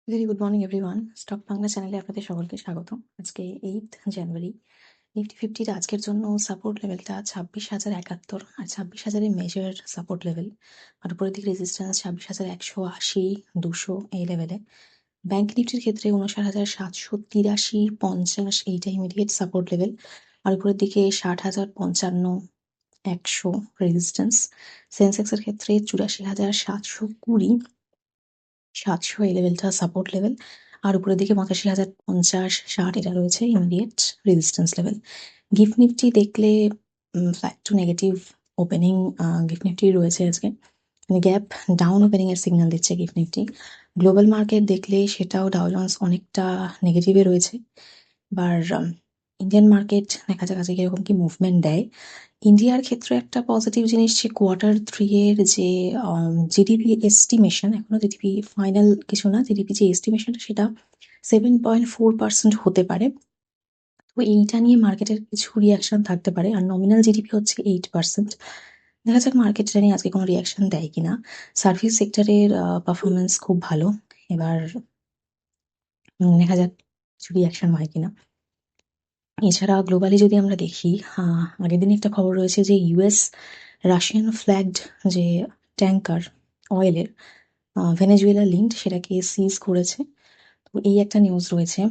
Very good morning everyone. Stock Bangla চ্যানেলে আপনাদের সকলকে স্বাগত। আজকে 8th জানুয়ারি। নিফটি ফিফটির আজকের জন্য সাপোর্ট লেভেলটা 26,071 আর 26,000 এর মেজর সাপোর্ট লেভেল, আর উপরের দিকে রেজিস্ট্যান্স 26,180, 200 এই লেভেলে। ব্যাংক নিফটির ক্ষেত্রে 59,783, 50 এইটা ইমিডিয়েট সাপোর্ট লেভেল, আর উপরের দিকে 60,055, 100 রেজিস্ট্যান্স। সেন্সেক্সের ক্ষেত্রে 84,720, 700 এই লেভেলটা সাপোর্ট লেভেল, আর উপরের দিকে 85,050, 60 এটা রয়েছে immediate resistance level. GIFT Nifty দেখলে flat to negative opening GIFT Nifty রয়েছে আজকে, মানে গ্যাপ ডাউন ওপেনিং এর সিগন্যাল দিচ্ছে গিফট নিফটি। গ্লোবাল মার্কেট দেখলে সেটাও ডাউ জোন্স অনেকটা নেগেটিভে রয়েছে। এবার ইন্ডিয়ান মার্কেট দেখা যাক আজকে কিরকম কি মুভমেন্ট দেয়। ইন্ডিয়ার ক্ষেত্রে একটা পজিটিভ জিনিস যে Q3 এর যে জিডিপি এস্টিমেশন, এখনো জিডিপি ফাইনাল কিছু না, জিডিপি যে এস্টিমেশনটা সেটা 7.4% হতে পারে। তো এইটা নিয়ে মার্কেটের কিছু রিয়াকশন থাকতে পারে, আর নমিনাল জিডিপি হচ্ছে 8%। দেখা যাক মার্কেট এটা নিয়ে আজকে কোনো রিয়াকশন দেয় কিনা। সার্ভিস সেক্টরের পারফরমেন্স খুব ভালো, এবার দেখা যাক কিছু রিয়াকশন হয় কিনা। এছাড়া গ্লোবালি যদি আমরা দেখি, আগের দিন একটা খবর রয়েছে যে ইউএস রাশিয়ান ফ্ল্যাগড যে ট্যাঙ্কার অয়েলের ভেনেজুয়েলা লিঙ্কড সেটাকে সিজ করেছে। তো এই একটা নিউজ রয়েছে।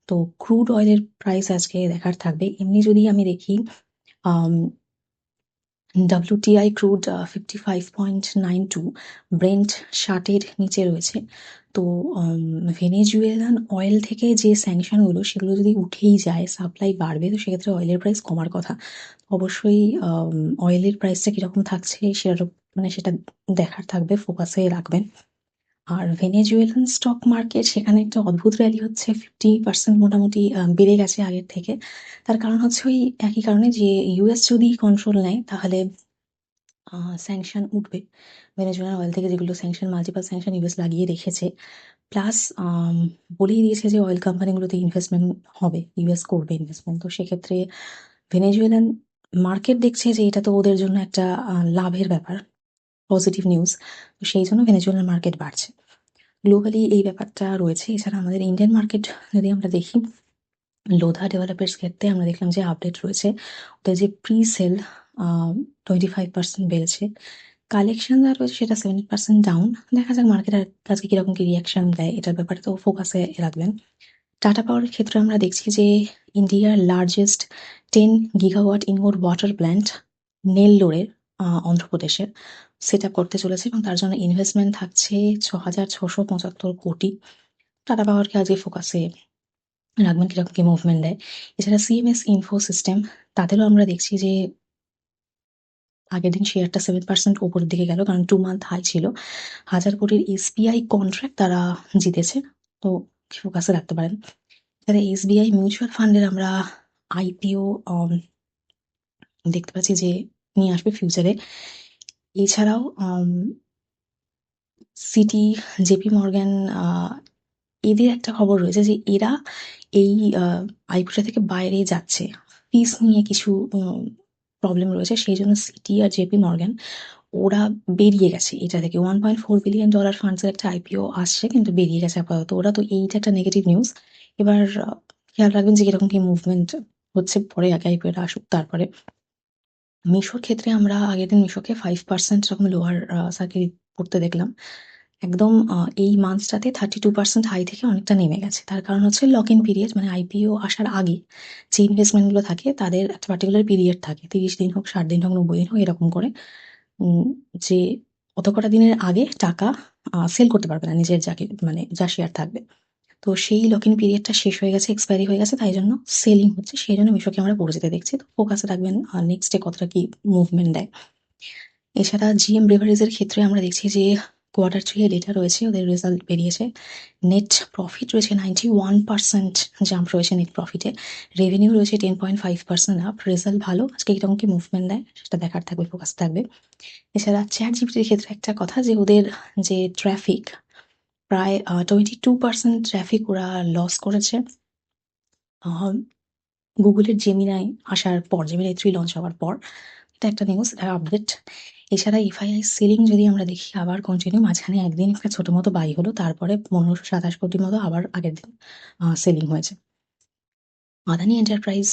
তো ক্রুড অয়েলের প্রাইস আজকে দেখার থাকবে। এমনি যদি আমি দেখি WTI ক্রুড 55.92, ব্রেন্ট 60-এর নিচে রয়েছে। তো ভেনেজুয়েলান অয়েল থেকে যে স্যাংশনগুলো সেগুলো যদি উঠেই যায়, সাপ্লাই বাড়বে, তো সেক্ষেত্রে অয়েলের প্রাইস কমার কথা। অবশ্যই অয়েলের প্রাইসটা কিরকম থাকছে সেটা মানে সেটা দেখার থাকবে, ফোকাসে রাখবেন। আর ভেনেজুয়েলান স্টক মার্কেট, সেখানে একটা অদ্ভুত র্যালি হচ্ছে, 50% মোটামুটি বেড়ে গেছে আগের থেকে। তার কারণ হচ্ছে ওই একই কারণে যে ইউএস যদি কন্ট্রোল নেয় তাহলে স্যাংশন উঠবে ভেনেজুয়েলার অয়েল থেকে, যেগুলো স্যাংশন মাল্টিপল স্যাংশন ইউএস লাগিয়ে রেখেছে। প্লাস বলেই দিয়েছে যে অয়েল কোম্পানিগুলোতে ইনভেস্টমেন্ট হবে, ইউএস করবে ইনভেস্টমেন্ট। তো সেক্ষেত্রে ভেনেজুয়েলান মার্কেট দেখছে যে এটা তো ওদের জন্য একটা লাভের ব্যাপার, পজিটিভ নিউজ। তো সেই জন্য ভেনেজুয়েলার মার্কেট বাড়ছে। গ্লোবালি এই ব্যাপারটা রয়েছে। এছাড়া আমাদের ইন্ডিয়ান মার্কেট যদি আমরা দেখি, লোধা ডেভেলপার্স ক্ষেত্রে আমরা দেখলাম যে আপডেট রয়েছে, ওদের যে প্রি সেল 25% বেড়েছে। কালেকশন যা রয়েছে সেটা 70% ডাউন। দেখা যাক মার্কেট আজকে কিরকম কি রিয়াকশন দেয়, এটার ব্যাপারে তো ফোকাসে রাখবেন। টাটা পাওয়ারের ক্ষেত্রে আমরা দেখছি যে ইন্ডিয়ার largest 10 gigawatt indoor water plant নেল্লোরের অন্ধ্রপ্রদেশের সেট আপ করতে চলেছে, এবং তার জন্য ইনভেস্টমেন্ট থাকছে 6,675 কোটি। টাটা পাওয়ারকে আজকে ফোকাসে রাখবেন, কিরকম কি মুভমেন্ট দেয়। এছাড়া সিএমএস ইনফো সিস্টেম, তাদেরও আমরা দেখছি যে আগের দিন শেয়ারটা 7% ওপরের দিকে গেল, কারণ 2 মান্থ হাই ছিল। 1,000 কোটির এসবিআই কন্ট্রাক্ট তারা জিতেছে, তো ফোকাসে রাখতে পারেন। তাহলে এসবিআই মিউচুয়াল ফান্ডের আমরা আইপিও দেখতে পাচ্ছি যে নিয়ে আসবে ফিউচারে। এছাড়াও সিটি, জেপি মর্গ্যান, এদের একটা খবর রয়েছে যে এরা এই আইপিওটা থেকে বাইরে যাচ্ছে, ফিস নিয়ে কিছু প্রবলেম রয়েছে, সেই জন্য সিটি আর জেপি মর্গ্যান ওরা বেরিয়ে গেছে এটা থেকে। $1.4 বিলিয়ন ফান্ডসের একটা আইপিও আসছে, কিন্তু বেরিয়ে গেছে আপাতত ওরা। তো এইটা একটা নেগেটিভ নিউজ। এবার খেয়াল রাখবেন যে কিরকম কি মুভমেন্ট হচ্ছে, পরে আগে আইপিওটা আসুক তারপরে। মিশোর ক্ষেত্রে আমরা আগের দিন মিশোকে 5% এরকম লোয়ার সার্কিট পড়তে দেখলাম। একদম এই মান্থসটাতে 32% হাই থেকে অনেকটা নেমে গেছে। তার কারণ হচ্ছে লক ইন পিরিয়ড, মানে আইপিও আসার আগে যে ইনভেস্টমেন্টগুলো থাকে তাদের একটা পার্টিকুলার পিরিয়ড থাকে, 30 দিন হোক, 60 দিন হোক, 90 দিন হোক, এরকম করে যে অত কটা দিনের আগে টাকা সেল করতে পারবে না নিজের যাকে মানে যা শেয়ার থাকবে। তো সেই লক ইন পিরিয়ডটা শেষ হয়ে গেছে, এক্সপায়ারি হয়ে গেছে, তাই জন্য সেলিং হচ্ছে, সেই জন্য মিশোকে আমরা পড়ে যেতে দেখছি। তো ফোকাসে রাখবেন নেক্সট ডে কতটা কি মুভমেন্ট দেয়। এছাড়া জিএম ব্রেভারিজের ক্ষেত্রে আমরা দেখছি যে Q3 এর ডেটা রয়েছে, ওদের রেজাল্ট বেরিয়েছে। নেট প্রফিট রয়েছে 91% জাম্প রয়েছে নেট প্রফিটে। রেভিনিউ রয়েছে 10.5% আপ। রেজাল্ট ভালো। আজকে কিরকম কি মুভমেন্ট দেয় সেটা দেখার থাকবে, ফোকাস থাকবে। এছাড়া ChatGPTর ক্ষেত্রে একটা কথা যে ওদের যে ট্রাফিক, প্রায় 22% ট্রাফিক ওরা লস করেছে গুগলের জেমিনাই আসার পর, জেমিনাই 3 লঞ্চ হওয়ার পর। এটা একটা নিউজ, আপডেট। এছাড়া এফআইআই সেলিং যদি আমরা দেখি আবার কন্টিনিউ, মাঝখানে একদিন একটা ছোট মতো বাই হলো, তারপরে 1527 কোটি মতো আবার আগের দিন সেলিং হয়েছে। আদানি এন্টারপ্রাইজ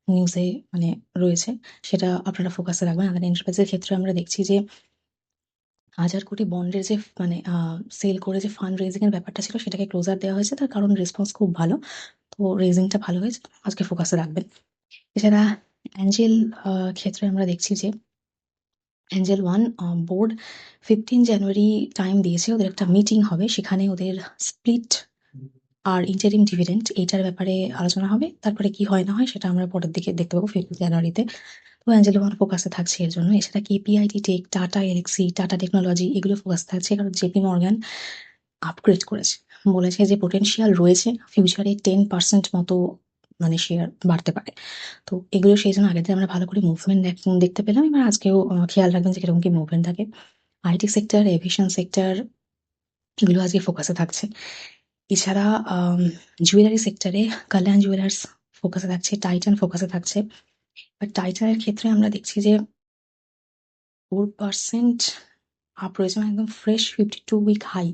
নিউজে মানে রয়েছে, সেটা আপনারা ফোকাসে রাখবেন। আদানি এন্টারপ্রাইজের ক্ষেত্রে আমরা দেখছি যে 1000 কোটি বন্ডের যে মানে সেল করে যে ফান্ড রেজিং এর ব্যাপারটা ছিল সেটাকে ক্লোজার দেওয়া হয়েছে, তার কারণ রেসপন্স খুব ভালো। তো রেজিংটা ভালো হয়েছে, আজকে ফোকাসে রাখবেন। এছাড়া অ্যাঞ্জেল ক্ষেত্রে আমরা দেখছি যে অ্যাঞ্জেল ওয়ান বোর্ড 15 জানুয়ারি টাইম দিয়েছে, ওদের একটা মিটিং হবে, সেখানে ওদের স্প্লিট আর ইন্টারিম ডিভিডেন্ড এইটার ব্যাপারে আলোচনা হবে। তারপরে কি হয় না হয় সেটা আমরা পরের দিকে দেখতে পাবো 15 জানুয়ারিতে। তো অ্যাঞ্জেলো ওয়ান ফোকাসে থাকছে এর জন্য। এছাড়া কেপিআইটি টেক, টাটা এলএক্সি, টাটা টেকনোলজি এগুলো ফোকাস থাকছে, কারণ জেপি মর্গান আপগ্রেড করেছে, বলেছে যে পোটেনশিয়াল রয়েছে ফিউচারে 10% মতো মানে শেয়ার বাড়তে পারে। তো এগুলো সেই জন্য আগের দিন আমরা ভালো করে মুভমেন্ট দেখতে পেলাম। এবার আজকেও খেয়াল রাখবেন যে কিরকম কি মুভমেন্ট থাকে। আইটি সেক্টর, এভিয়েশন সেক্টর এগুলো আজকে ফোকাসে থাকছে। এছাড়া জুয়েলারি সেক্টরে কল্যাণ জুয়েলার্স ফোকাসে থাকছে, টাইটান ফোকাসে থাকছে। বাট টাইটানের ক্ষেত্রে আমরা দেখছি যে 4% আপ রয়েছে, মানে একদম ফ্রেশ 52 উইক হাই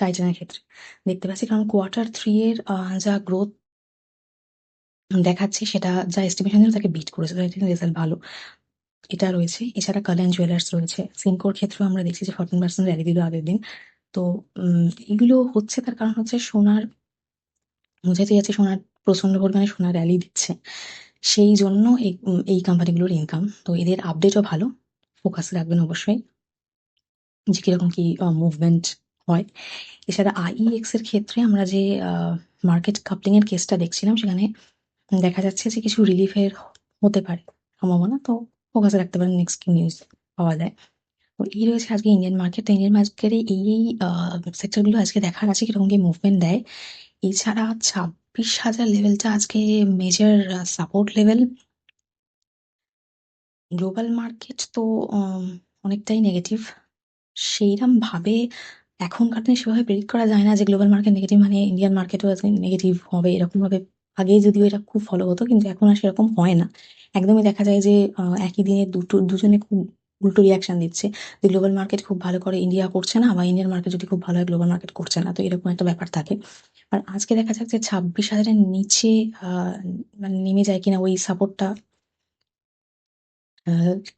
টাইটানের ক্ষেত্রে দেখতে পাচ্ছি, কারণ Q3 এর যা গ্রোথ দেখাচ্ছে সেটা যা এস্টিমেশন ছিল তাকে বিট করেছে, টাইটানের রেজাল্ট ভালো, এটা রয়েছে। এছাড়া কল্যাণ জুয়েলার্স রয়েছে। সিনকোর ক্ষেত্রেও আমরা দেখছি যে 14% র্যালি দিল আগের দিন। তো এগুলো হচ্ছে, তার কারণ হচ্ছে সোনার, বোঝাতে যাচ্ছে সোনার প্রচন্ড পরিমাণে সোনা র্যালি দিচ্ছে, সেই জন্য এই কোম্পানিগুলোর ইনকাম। তো এদের আপডেটও ভালো, ফোকাসে রাখবেন অবশ্যই যে কিরকম কি মুভমেন্ট হয়। এছাড়া আইইএক্স এর ক্ষেত্রে আমরা যে মার্কেট কাপলিং এর কেসটা দেখছিলাম, সেখানে দেখা যাচ্ছে যে কিছু রিলিফের হতে পারে সম্ভাবনা। তো ফোকাসে রাখতে পারেন নেক্সট কি নিউজ পাওয়া যায়। তো এই রয়েছে আজকে ইন্ডিয়ান মার্কেট। তো ইন্ডিয়ান মার্কেটে এই সেক্টরগুলো আজকে দেখার আছে কিরকম কি মুভমেন্ট দেয়। এছাড়া 26,000 লেভেলটা আজকে major support level. Global market তো অনেকটাই নেগেটিভ, সেইরকম ভাবে এখনকার দিনে সেভাবে প্রেডিক্ট করা যায় না যে গ্লোবাল মার্কেট নেগেটিভ মানে ইন্ডিয়ান মার্কেটও নেগেটিভ হবে, এরকম ভাবে আগে যদিও এটা খুব ফলো হতো, কিন্তু এখন আর সেরকম হয় না। একদমই দেখা যায় যে একই দিনে দুজনে খুব উল্টো রিয়াকশন দিচ্ছে, যে গ্লোবাল মার্কেট খুব ভালো করে ইন্ডিয়া করছে না, বা ইন্ডিয়ান মার্কেট যদি খুব ভালো হয় গ্লোবাল মার্কেট করছে না, তো এরকম একটা ব্যাপার থাকে। আর আজকে দেখা যাচ্ছে 26,000-এর নিচে মানে নেমে যায় কিনা, ওই সাপোর্টটা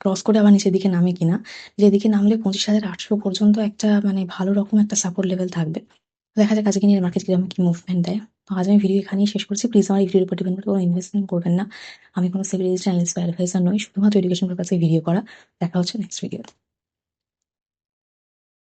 ক্রস করে আবার নিচের দিকে নামে কিনা। যেদিকে নামলে 25,800 পর্যন্ত একটা মানে ভালো রকম একটা সাপোর্ট লেভেল থাকবে। দেখা যাক আজকে নিয়ে মার্কেট কিরকম কি মুভমেন্ট দেয়। তো আজ আমি ভিডিও এখানেই শেষ করছি। প্লিজ আমার এই ভিডিওর উপর ডিপেন্ড করে কোনো ইনভেস্টমেন্ট করবেন না। আমি কোনো সেভিং রেজিস্টার অ্যানালিস্ট বা অ্যাডভাইজার নই, শুধুমাত্র এডুকেশন পারপাসে ভিডিও করা। দেখা হচ্ছে নেক্সট ভিডিওতে।